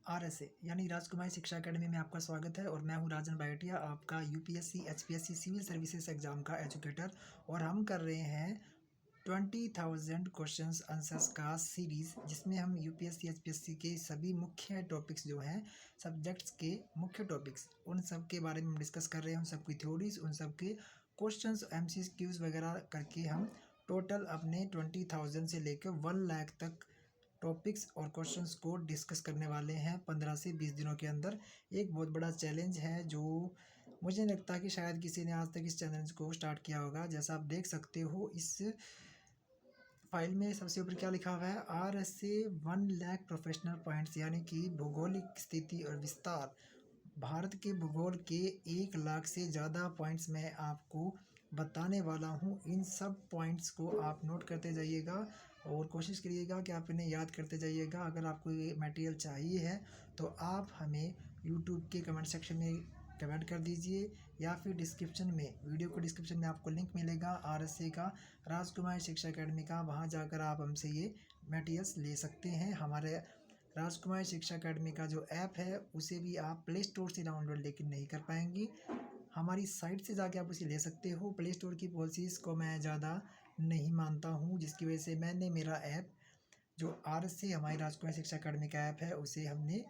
RSA यानी राजकुमारी शिक्षा academy में आपका स्वागत है और मैं हूं राजन बायटिया, आपका UPSC HPSC civil services exam का एजुकेटर। और हम कर रहे हैं 20,000 क्वेश्चंस आंसर्स का सीरीज़, जिसमें हम यूपीएससी एचपीएससी के सभी मुख्य टॉपिक्स जो हैं, सब्जेक्ट्स के मुख्य टॉपिक्स, उन सब के बारे में हम डिस्कस कर रहे हैं। उन सब की थ्योरीज, उन सब के क्वेश्चंस, एमसीक्यूज वगैरह करके हम टोटल अपने 20,000 से लेकर 1 लाख तक टॉपिक्स और क्वेश्चंस को डिस्कस करने वाले हैं 15 से 20 दिनों के अंदर। एक बहुत बड़ा चैलेंज है जो मुझे नहीं लगता कि शायद किसी ने आज तक इस चैलेंज को स्टार्ट किया होगा। जैसा आप देख सकते हो इस फाइल में सबसे ऊपर क्या लिखा हुआ है, आरएसए 1 लाख प्रोफेशनल पॉइंट्स, यानी कि भौगोलिक स्थिति और विस्तार, भारत के भूगोल के 1 लाख से ज़्यादा पॉइंट्स मैं आपको बताने वाला हूँ। इन सब पॉइंट्स को आप नोट करते जाइएगा और कोशिश करिएगा कि आप इन्हें याद करते जाइएगा। अगर आपको ये मटेरियल चाहिए है तो आप हमें यूट्यूब के कमेंट सेक्शन में कमेंट कर दीजिए, या फिर डिस्क्रिप्शन में, वीडियो को डिस्क्रिप्शन में आपको लिंक मिलेगा आरएसए का, राजकुमारी शिक्षा अकेडमी का। वहाँ जाकर आप हमसे ये मटेरियल्स ले सकते हैं। हमारे राजकुमारी शिक्षा अकेडमी का जो ऐप है उसे भी आप प्ले स्टोर से डाउनलोड लेकिन नहीं कर पाएंगे, हमारी साइट से जाके आप उसे ले सकते हो। प्ले स्टोर की पॉलिसीज़ को मैं ज़्यादा नहीं मानता हूँ, जिसकी वजह से मैंने मेरा ऐप जो आरएसए हमारी राजकुमारी शिक्षा अकेडमी का ऐप है उसे हमने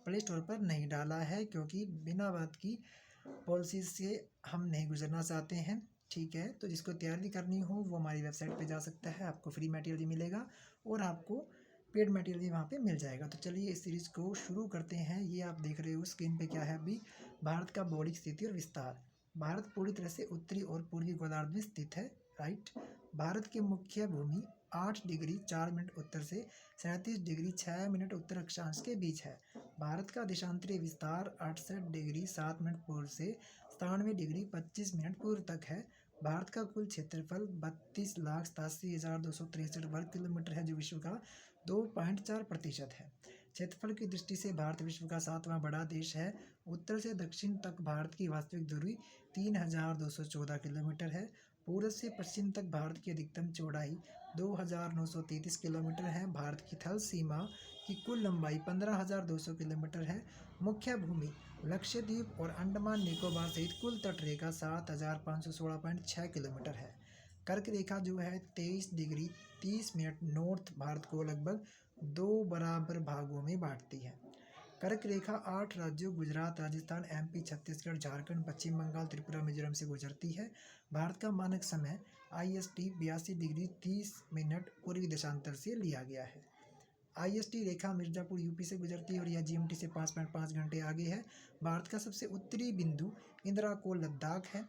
प्ले स्टोर पर नहीं डाला है, क्योंकि बिना बात की पॉलिसीज़ से हम नहीं गुजरना चाहते हैं। ठीक है, तो जिसको तैयारी करनी हो वो हमारी वेबसाइट पे जा सकता है, आपको फ्री मटेरियल भी मिलेगा और आपको पेड मटेरियल भी वहाँ पे मिल जाएगा। तो चलिए इस सीरीज़ को शुरू करते हैं। ये आप देख रहे हो स्क्रीन पे क्या है अभी, भारत का भौगोलिक स्थिति और विस्तार। भारत पूरी तरह से उत्तरी और पूर्वी गोलार्ध में स्थित है, राइट। भारत की मुख्य भूमि 8 डिग्री 4 मिनट उत्तर से 37 डिग्री 6 मिनट उत्तर अक्षांश के बीच है। भारत का देशांतरीय विस्तार 68 डिग्री 7 मिनट पूर्व से 97 डिग्री 25 मिनट पूर्व तक है। भारत का कुल क्षेत्रफल 32,87,263 वर्ग किलोमीटर है, जो विश्व का 2.4% है। क्षेत्रफल की दृष्टि से भारत विश्व का 7वां बड़ा देश है। उत्तर से दक्षिण तक भारत की वास्तविक दूरी 3,214 किलोमीटर है। पूर्व से पश्चिम तक भारत की अधिकतम चौड़ाई 2,933 किलोमीटर है। भारत की थल सीमा की कुल लंबाई 15,200 किलोमीटर है। मुख्य भूमि लक्षद्वीप और अंडमान निकोबार सहित कुल तट रेखा 7,516.6 किलोमीटर है। कर्क रेखा जो है 23 डिग्री 30 मिनट नॉर्थ भारत को लगभग 2 बराबर भागों में बांटती है। कर्क रेखा 8 राज्यों गुजरात, राजस्थान, एमपी, छत्तीसगढ़, झारखंड, पश्चिम बंगाल, त्रिपुरा, मिजोरम से गुजरती है। भारत का मानक समय IST 82 डिग्री 30 मिनट पूर्वी देशांतर से लिया गया है। IST रेखा मिर्जापुर यूपी से गुजरती है और यह GMT से 5.5 घंटे आगे है। भारत का सबसे उत्तरी बिंदु इंदिरा कोल लद्दाख है।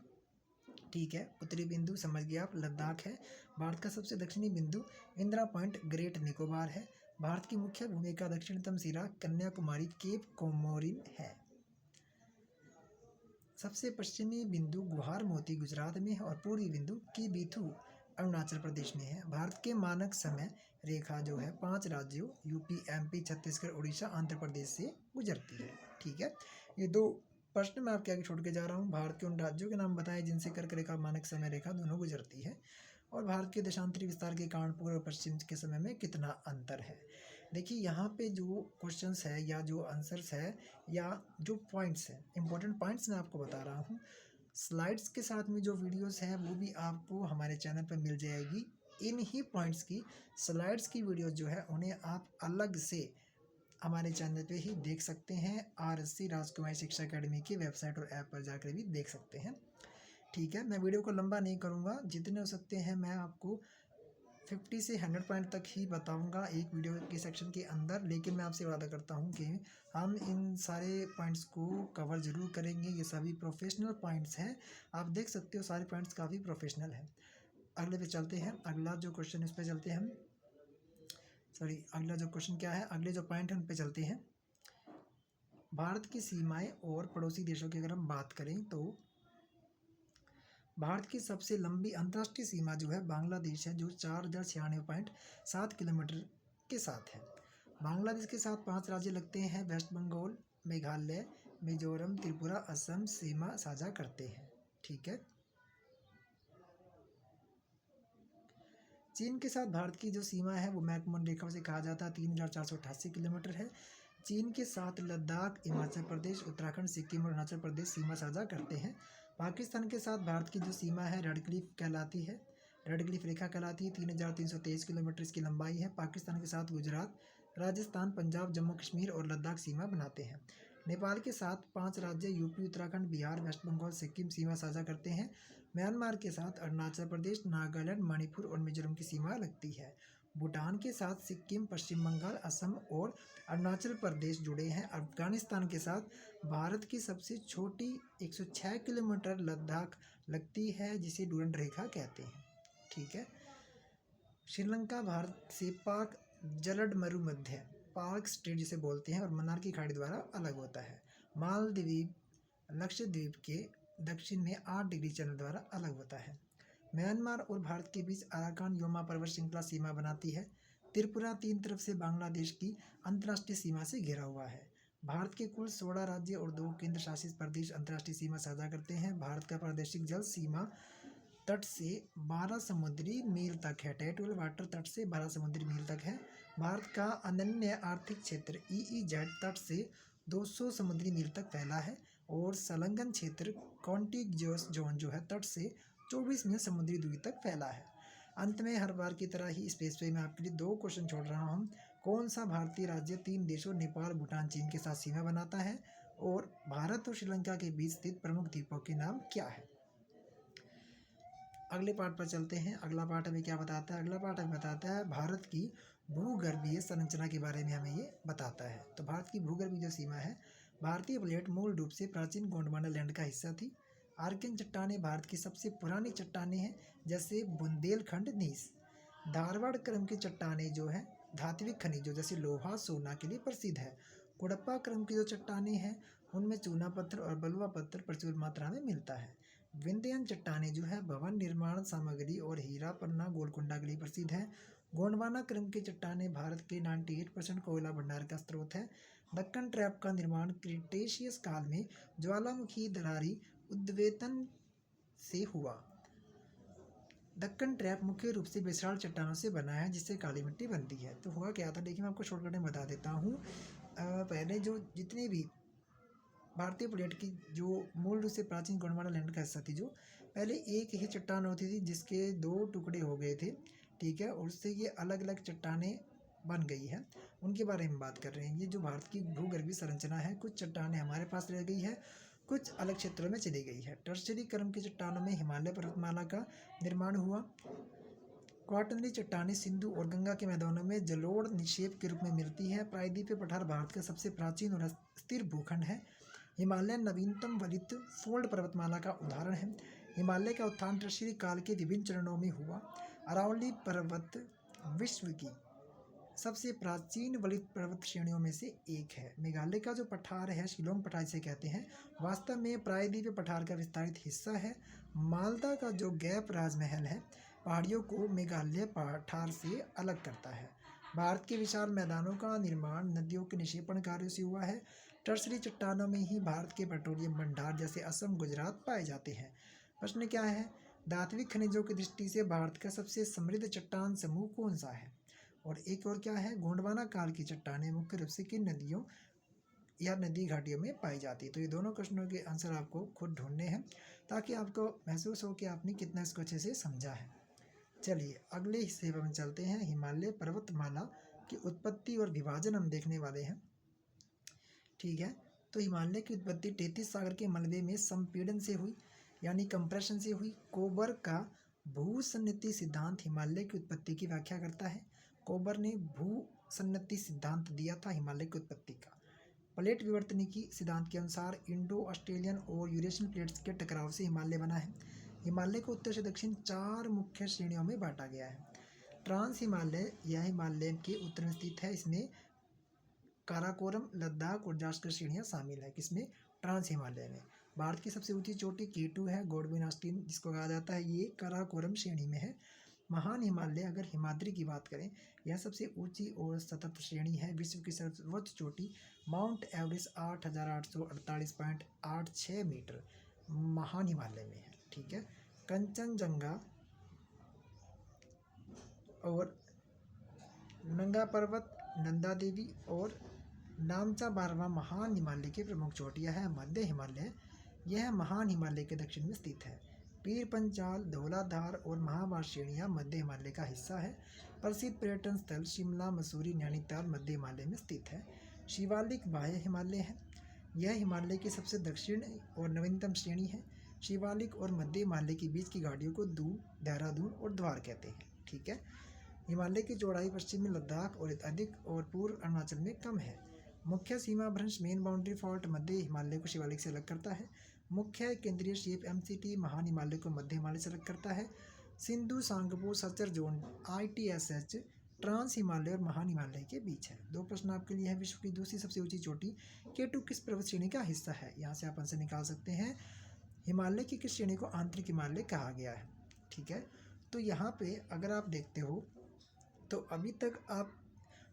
ठीक है, उत्तरी बिंदु समझ गए आप, लद्दाख है। भारत का सबसे दक्षिणी बिंदु इंदिरा पॉइंट ग्रेट निकोबार है। भारत की मुख्य भूमि का दक्षिणतम सिरा कन्याकुमारी केप कोमोरिन है। सबसे पश्चिमी बिंदु गुहार मोती गुजरात में है और पूर्वी बिंदु कीबीथू अरुणाचल प्रदेश में है। भारत के मानक समय रेखा जो है 5 राज्यों यूपी, MP, छत्तीसगढ़, उड़ीसा, आंध्र प्रदेश से गुजरती है। ठीक है, ये 2 प्रश्न मैं आपके आगे छोड़ के जा रहा हूँ। भारत के उन राज्यों के नाम बताएं जिनसे कर्क रेखा मानक समय रेखा दोनों गुजरती है, और भारत के देशांतरी विस्तार के कारण पूर्व और पश्चिम के समय में कितना अंतर है। देखिए यहाँ पे जो क्वेश्चंस है या जो आंसर्स है या जो पॉइंट्स हैं, इंपॉर्टेंट पॉइंट्स मैं आपको बता रहा हूँ। स्लाइड्स के साथ में जो वीडियोस हैं वो भी आपको हमारे चैनल पर मिल जाएगी। इन ही पॉइंट्स की स्लाइड्स की वीडियोस जो है उन्हें आप अलग से हमारे चैनल पे ही देख सकते हैं। आरएससी राजकुमारी शिक्षा अकेडमी की वेबसाइट और ऐप पर जाकर भी देख सकते हैं। ठीक है, मैं वीडियो को लंबा नहीं करूँगा, जितने हो सकते हैं मैं आपको 50 से 100 पॉइंट तक ही बताऊंगा एक वीडियो के सेक्शन के अंदर, लेकिन मैं आपसे वादा करता हूं कि हम इन सारे पॉइंट्स को कवर ज़रूर करेंगे। ये सभी प्रोफेशनल पॉइंट्स हैं, आप देख सकते हो सारे पॉइंट्स काफ़ी प्रोफेशनल हैं। अगले पे चलते हैं, अगला जो क्वेश्चन, इस पे चलते हैं हम, सॉरी अगला जो क्वेश्चन क्या है, अगले जो पॉइंट है उन पे चलते हैं। भारत की सीमाएं और पड़ोसी देशों की अगर हम बात करें तो भारत की सबसे लंबी अंतर्राष्ट्रीय सीमा जो है बांग्लादेश है, जो 4,096.7 किलोमीटर के साथ है। बांग्लादेश के साथ 5 राज्य लगते हैं, वेस्ट बंगाल, मेघालय, मिजोरम, त्रिपुरा, असम सीमा साझा करते हैं। ठीक है, चीन के साथ भारत की जो सीमा है वो मैकमोहन रेखा से कहा जाता है, 3,488 किलोमीटर है। चीन के साथ लद्दाख, हिमाचल प्रदेश, उत्तराखंड, सिक्किम और अरुणाचल प्रदेश सीमा साझा करते हैं। पाकिस्तान के साथ भारत की जो सीमा है रेड क्लिफ कहलाती है, रेड क्लिफ रेखा कहलाती है। 3,323 किलोमीटर इसकी लंबाई है। पाकिस्तान के साथ गुजरात, राजस्थान, पंजाब, जम्मू कश्मीर और लद्दाख सीमा बनाते हैं। नेपाल के साथ 5 राज्य यूपी, उत्तराखंड, बिहार, वेस्ट बंगाल, सिक्किम सीमा साझा करते हैं। म्यांमार के साथ अरुणाचल प्रदेश, नागालैंड, मणिपुर और मिजोरम की सीमा लगती है। भूटान के साथ सिक्किम, पश्चिम बंगाल, असम और अरुणाचल प्रदेश जुड़े हैं। अफगानिस्तान के साथ भारत की सबसे छोटी 106 किलोमीटर लद्दाख लगती है, जिसे डूरंड रेखा कहते हैं। ठीक है। श्रीलंका भारत से पाक जलड मरुमध्य पाक स्ट्रेट जिसे बोलते हैं और मन्नार की खाड़ी द्वारा अलग होता है। मालदीव लक्षद्वीप के दक्षिण में 8 डिग्री चंद्र द्वारा अलग होता है। म्यांमार और भारत के बीच अराकान योमा पर्वत श्रृंखला सीमा बनाती है। त्रिपुरा 3 तरफ से बांग्लादेश की अंतर्राष्ट्रीय सीमा से घिरा हुआ है। भारत के कुल 16 राज्य और 2 केंद्र शासित प्रदेश अंतर्राष्ट्रीय सीमा साझा करते हैं। भारत का प्रादेशिक जल सीमा तट से 12 समुद्री मील तक है। टेरिटोरियल वाटर तट से 12 समुद्री मील तक है। भारत का अनन्य आर्थिक क्षेत्र EEZ तट से 200 समुद्री मील तक फैला है और संलग्न क्षेत्र कॉन्टिग्युअस जोन जो है तट से 24 मील समुद्री दूरी तक फैला है। अंत में हर बार की तरह ही स्पेस पे मैं आपके लिए 2 क्वेश्चन छोड़ रहा हूँ। कौन सा भारतीय राज्य 3 देशों नेपाल, भूटान, चीन के साथ सीमा बनाता है और भारत और श्रीलंका के बीच स्थित प्रमुख द्वीपों के नाम क्या है। अगले पार्ट पर चलते हैं। अगला पार्ट हमें क्या बताता है? अगला पार्ट हमें बताता है भारत की भूगर्भीय संरचना के बारे में हमें ये बताता है। तो भारत की भूगर्भीय जो सीमा है, भारतीय प्लेट मूल रूप से प्राचीन गोंडवाना लैंड का हिस्सा थी। आर्कियन चट्टानें भारत की सबसे पुरानी चट्टानें हैं, जैसे बुंदेलखंड नीस। धारवाड़ क्रम की चट्टानें जो है धात्विक खनिजों जैसे लोहा, सोना के लिए प्रसिद्ध है। कुड़प्पा क्रम की जो चट्टानें हैं उनमें चूना पत्थर और बलुआ पत्थर प्रचुर मात्रा में मिलता है। विंध्यन चट्टानें जो है भवन निर्माण सामग्री और हीरा पन्ना गोलकुंडा के लिए प्रसिद्ध है। गोंडवाना क्रम की चट्टानें भारत के 98% कोयला भंडार का स्रोत है। दक्कन ट्रैप का निर्माण क्रिटेशियस काल में ज्वालामुखी दरारी उद्वेतन से हुआ। दक्कन ट्रैप मुख्य रूप से विशाल चट्टानों से बना है, जिससे काली मिट्टी बनती है। तो हुआ क्या था, देखिए मैं आपको शॉर्टकट में बता देता हूँ। पहले जो जितने भी भारतीय प्लेट की जो मूल रूप से प्राचीन गोंडवाना लैंड का हिस्सा थी, जो पहले एक ही चट्टान होती थी जिसके 2 टुकड़े हो गए थे। ठीक है, और उससे ये अलग अलग चट्टानें बन गई है, उनके बारे में बात कर रहे हैं। ये जो भारत की भूगर्भीय संरचना है, कुछ चट्टानें हमारे पास रह गई है, कुछ अलग क्षेत्रों में चली गई है। टर्शियरी क्रम की चट्टानों में हिमालय पर्वतमाला का निर्माण हुआ। क्वाटरनरी चट्टानें सिंधु और गंगा के मैदानों में जलोढ़ निक्षेप के रूप में मिलती है। प्रायद्वीपीय पठार भारत का सबसे प्राचीन और स्थिर भूखंड है। हिमालय नवीनतम वलित फोल्ड पर्वतमाला का उदाहरण है। हिमालय का उत्थान टर्शियरी काल के विभिन्न चरणों में हुआ। अरावली पर्वत विश्व की सबसे प्राचीन वलित पर्वत श्रेणियों में से एक है। मेघालय का जो पठार है, शिलोंग पठार इसे कहते हैं, वास्तव में प्रायद्वीपीय पठार का विस्तारित हिस्सा है। माल्टा का जो गैप राजमहल है, पहाड़ियों को मेघालय पठार से अलग करता है। भारत के विशाल मैदानों का निर्माण नदियों के निक्षेपण कार्यों से हुआ है। टर्शियरी चट्टानों में ही भारत के पेट्रोलियम भंडार जैसे असम, गुजरात पाए जाते हैं। प्रश्न क्या है, धात्विक खनिजों की दृष्टि से भारत का सबसे समृद्ध चट्टान समूह कौन सा है। और एक और क्या है, गोंडवाना काल की चट्टानें मुख्य रूप से किन नदियों या नदी घाटियों में पाई जाती है। तो ये दोनों क्वेश्चनों के आंसर आपको खुद ढूंढने हैं, ताकि आपको महसूस हो कि आपने कितना इसको अच्छे से समझा है। चलिए अगले हिस्से पर हम चलते हैं। हिमालय पर्वतमाला की उत्पत्ति और विभाजन हम देखने वाले हैं। ठीक है, तो हिमालय की उत्पत्ति 33 सागर के मलबे में संपीड़न से हुई, यानी कंप्रेशन से हुई। कोबर का भूसन्निधि सिद्धांत हिमालय की उत्पत्ति की व्याख्या करता है। कोबर ने भूसन्निधि सिद्धांत दिया था हिमालय की उत्पत्ति का। प्लेट विवर्तनिकी सिद्धांत के अनुसार इंडो ऑस्ट्रेलियन और यूरेशियन प्लेट्स के टकराव से हिमालय बना है। हिमालय को उत्तर से दक्षिण 4 मुख्य श्रेणियों में बांटा गया है। ट्रांस हिमालय, यह हिमालय के उत्तर में स्थित है। इसमें काराकोरम, लद्दाख और जास्कर श्रेणियाँ शामिल है। किसमें? ट्रांस हिमालय में। भारत की सबसे ऊंची चोटी K2 है, गॉडविन ऑस्टिन जिसको कहा जाता है, ये काराकोरम श्रेणी में है। महान हिमालय, अगर हिमाद्री की बात करें, यह सबसे ऊंची और सतत श्रेणी है। विश्व की सर्वोच्च चोटी माउंट एवरेस्ट 8,848.86 मीटर महान हिमालय में है। ठीक है, कंचनजंगा और नंगा पर्वत, नंदा देवी और नामचा बारहवां महान हिमालय की प्रमुख चोटियाँ है मध्य हिमालय। यह महान हिमालय के दक्षिण में स्थित है। पीर पंचाल, धौलाधार और महाभारत श्रेणियाँ मध्य हिमालय का हिस्सा है। प्रसिद्ध पर्यटन स्थल शिमला, मसूरी, नैनीताल मध्य हिमालय में स्थित है। शिवालिक बाह्य हिमालय है। यह हिमालय की सबसे दक्षिण और नवीनतम श्रेणी है। शिवालिक और मध्य हिमालय के बीच की घाटियों को दून, देहरादून और द्वार कहते हैं। ठीक है। हिमालय की चौड़ाई पश्चिमी लद्दाख और अधिक और पूर्व अरुणाचल में कम है। मुख्य सीमा भ्रंश मेन बाउंड्री फॉल्ट मध्य हिमालय को शिवालिक से अलग करता है। मुख्य केंद्रीय शेप एमसीटी महान हिमालय को मध्य हिमालय से अलग करता है। Sindhu Tsangpo suture zone ITSH trans Himalaya और महान हिमालय के बीच है। 2 प्रश्न आपके लिए है। विश्व की दूसरी सबसे ऊंची चोटी K2 किस पर्वत श्रेणी का हिस्सा है? यहाँ से आप आंसर निकाल सकते हैं। हिमालय की किस श्रेणी को आंतरिक हिमालय कहा गया है? ठीक है। तो यहाँ पे अगर आप देखते हो तो अभी तक आप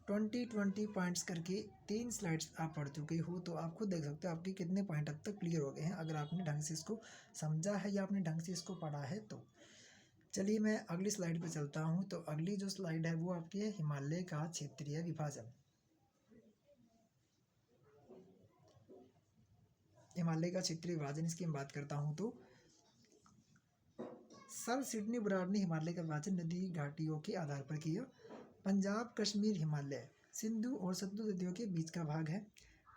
20 पॉइंट्स करके 3 स्लाइड्स आप पढ़ चुके हो, तो आप खुद देख सकते हो आपके कितने पॉइंट अब तक क्लियर हो गए हैं अगर आपने ढंग से इसको समझा है या आपने ढंग से इसको पढ़ा है तो। चलिए मैं अगली स्लाइड पे चलता हूँ। तो अगली जो स्लाइड है वो आपकी है हिमालय का क्षेत्रीय विभाजन। हिमालय का क्षेत्रीय विभाजन इसकी मैं बात करता हूँ तो सर सिडनी बराड ने हिमालय का विभाजन नदी घाटियों के आधार पर किया। पंजाब कश्मीर हिमालय सिंधु और सतलुज नदियों के बीच का भाग है।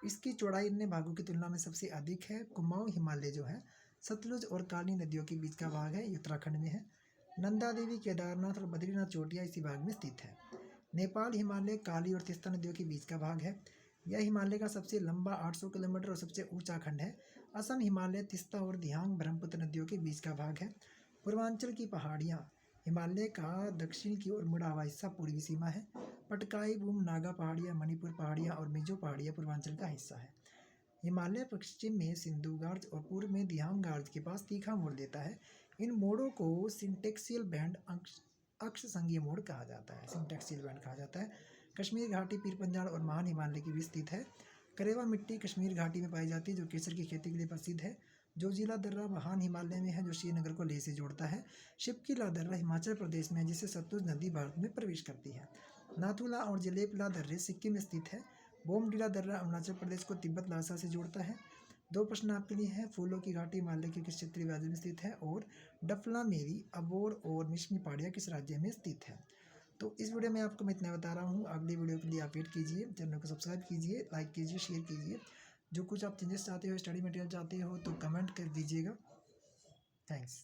इसकी चौड़ाई अन्य भागों की तुलना में सबसे अधिक है। कुमाऊं हिमालय जो है सतलुज और काली नदियों के बीच का भाग है, ये उत्तराखंड में है। नंदा देवी, केदारनाथ और बद्रीनाथ चोटियाँ इसी भाग में स्थित है। नेपाल हिमालय काली और तीस्ता नदियों के बीच का भाग है। यह हिमालय का सबसे लंबा 800 किलोमीटर और सबसे ऊंचा खंड है। असम हिमालय तीस्ता और दिहांग ब्रह्मपुत्र नदियों के बीच का भाग है। पूर्वांचल की पहाड़ियाँ हिमालय का दक्षिण की ओर मुड़ा हुआ हिस्सा पूर्वी सीमा है। पटकाई बूम, नागा पहाड़ियाँ, मणिपुर पहाड़ियाँ और मिजो पहाड़ियाँ पूर्वांचल का हिस्सा है। हिमालय पश्चिम में सिंधु गार्ज और पूर्व में दिहांग गार्ज के पास तीखा मोड़ लेता है। इन मोड़ों को सिंटेक्सियल बैंड अक्ष संघीय मोड़ कहा जाता है। सिंटेक्सियल बैंड कहा जाता है। कश्मीर घाटी पीर पंजाल और महान हिमालय के बीच स्थित है। करेवा मिट्टी कश्मीर घाटी में पाई जाती है जो केसर की खेती के लिए प्रसिद्ध है। जोजिला दर्रा महान हिमालय में है जो श्रीनगर को लेह से जोड़ता है। शिपकीला दर्रा हिमाचल प्रदेश में है जिससे सतलुज नदी भारत में प्रवेश करती है। नाथुला और जलेपला दर्रे सिक्किम में स्थित है। बोमडीला दर्रा अरुणाचल प्रदेश को तिब्बत लासा से जोड़ता है। 2 प्रश्न आपके लिए हैं। फूलों की घाटी हिमालय के किस क्षेत्रीय विभाजन में स्थित है? और डफला मेरी, अबोर और मिशमी पहाड़ियाँ किस राज्य में स्थित है? तो इस वीडियो में आपको मैं इतना बता रहा हूँ। अगली वीडियो के लिए आप वेट कीजिए। चैनल को सब्सक्राइब कीजिए, लाइक कीजिए, शेयर कीजिए। जो कुछ आप चेंजेस चाहते हो, स्टडी मटेरियल चाहते हो तो कमेंट कर दीजिएगा। थैंक्स।